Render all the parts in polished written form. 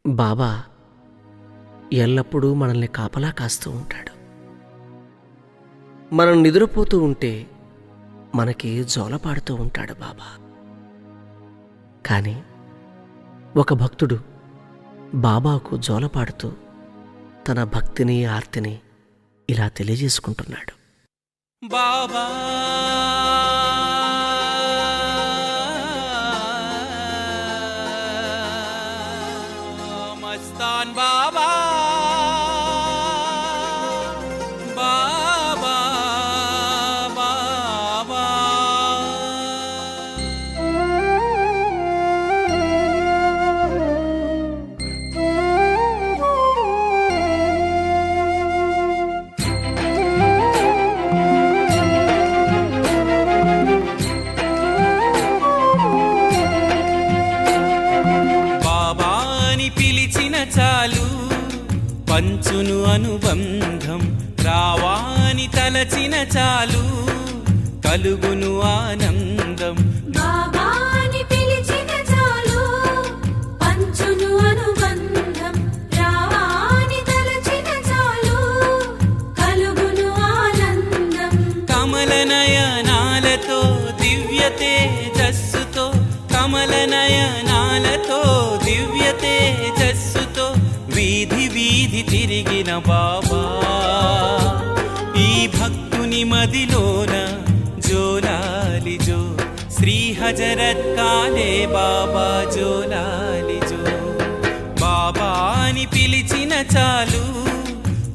బాబా ఎల్లప్పుడూ మనల్ని కాపలా కాస్తూ ఉంటాడు. మనం నిద్రపోతూ ఉంటే మనకి జోలపాడుతూ ఉంటాడు బాబా. కానీ ఒక భక్తుడు బాబాకు జోలపాడుతూ తన భక్తిని ఆర్తిని ఇలా తెలియజేసుకుంటున్నాడు. బాబా మస్తాన్ బాబా బాబా బాబా బాబాని పిలిచిన చాలు పంచును అనుబంధం, రావాని తలచిన చాలు కలుగును ఆనందం. బాబాని పిలిచిన చాలు పంచును అనుబంధం, రావాని తలచిన చాలు కలుగును ఆనందం. కమల నయనాలతో దివ్య తేజస్సుతో, కమల నయనాలతో దివ్య తేజస్సుతో వీధి వీధి తిరిగిన బాబా ఈ భక్తుని మదిలోన జోలాలి జో, శ్రీ హజరత్ కాలే బాబా జోలాలి జో. బాబాని పిలిచిన చాలు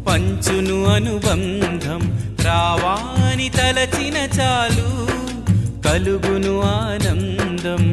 పంచును అనుబంధం, రావాని తలచిన చాలు కలుగును ఆనందం.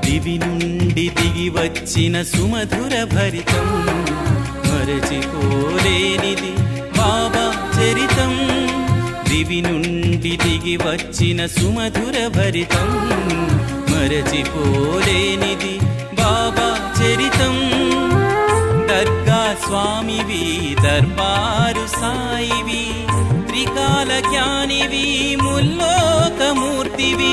దివి నుండి దిగి వచ్చిన సుమధుర భరితం, మరచిపోలేనిది బాబా చరితం. దివి నుండి దిగి వచ్చిన సుమధుర భరితం, మరచిపోలేనిది బాబా చరితం. దర్గా స్వామివి దర్బారు సాయివి, త్రికాల జ్ఞానివి ముల్లోకమూర్తివి.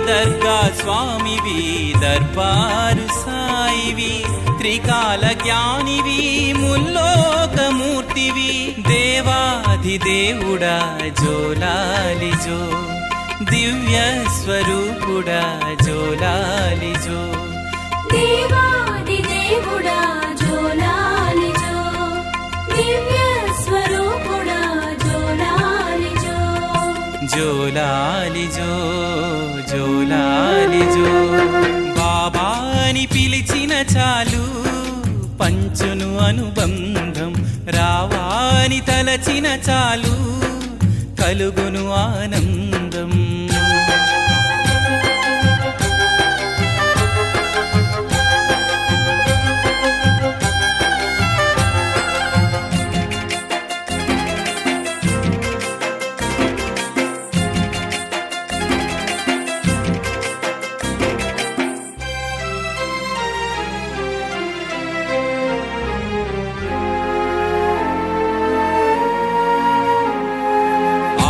దర్గా స్వామివి దర్బారు సాయివి, త్రికాల జ్ఞానివి ముల్లోకమూర్తివి. దేవాధిదేవుడా జోలాలి జో, దివ్య స్వరూపుడా జోలాలి జో. దేవాది దేవుడా జోలాలి జో, దివ్య స్వరూపుడా జోలాలి జో. జోలాలి జో జోలాలి జో. బాబాని పిలిచిన చాలు పంచును అనుబంధం, రావాని తలచిన చాలు కలుగును ఆనందం.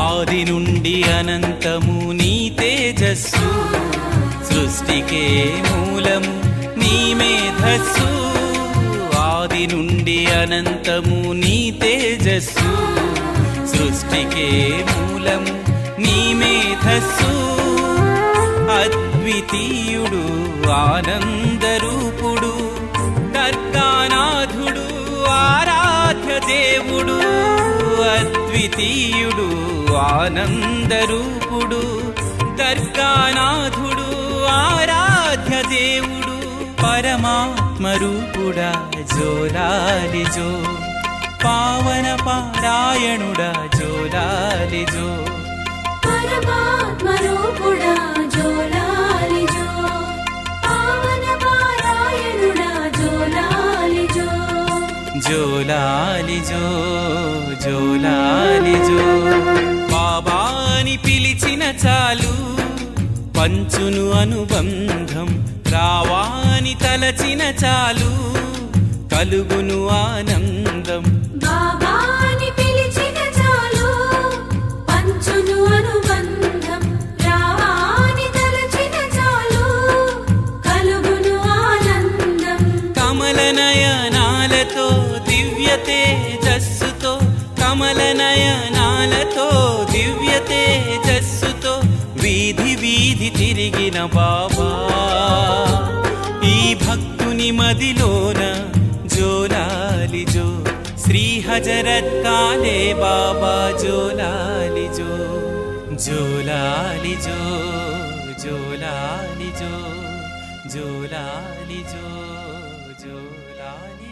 ఆది నుండి అనంతము నీ తేజస్సు, సృష్టికే మూలము నీ మేధస్సు. ఆది నుండి అనంతము నీ తేజస్సు, సృష్టికే మూలము నీ మేధస్సు. అద్వితీయుడు ఆనందరూపుడు, దర్గానాథుడు ఆరాధ్య దేవుడు. అద్వితీయుడు ఆనందరూపుడు, దర్గానాథుడు ఆరాధ్య దేవుడు. పరమాత్మరూపుడా జోలాలి జో, పావన పారాయణుడా జోలాలి జో. పరమాత్మరూపుడా జోలాలి జో, పావన పారాయణుడా జోలాలి జో. జోలాలి జో జోలాలి జో బాబాని పిలిచిన చాలు పంచును అనుబంధం రావాని తలచిన చాలు కలుగును ఆనందం బాబాని పిలిచిన చాలు పంచును అనుబంధం రావాని తలచిన చాలు కలుగును ఆనందం కమల నయనాలతో దివ్య తేజస్సుతో కమల నయనాలతో దివ్య తేజస్సుతో వీధి వీధి తిరిగిన బాబా ఈ భక్తుని మదిలోన జోలాలి జో శ్రీ హజరత్ కాలే బాబా జోలాలి జో జోలాలి జో జోలాలి జో జోలాలి జో జోలాలి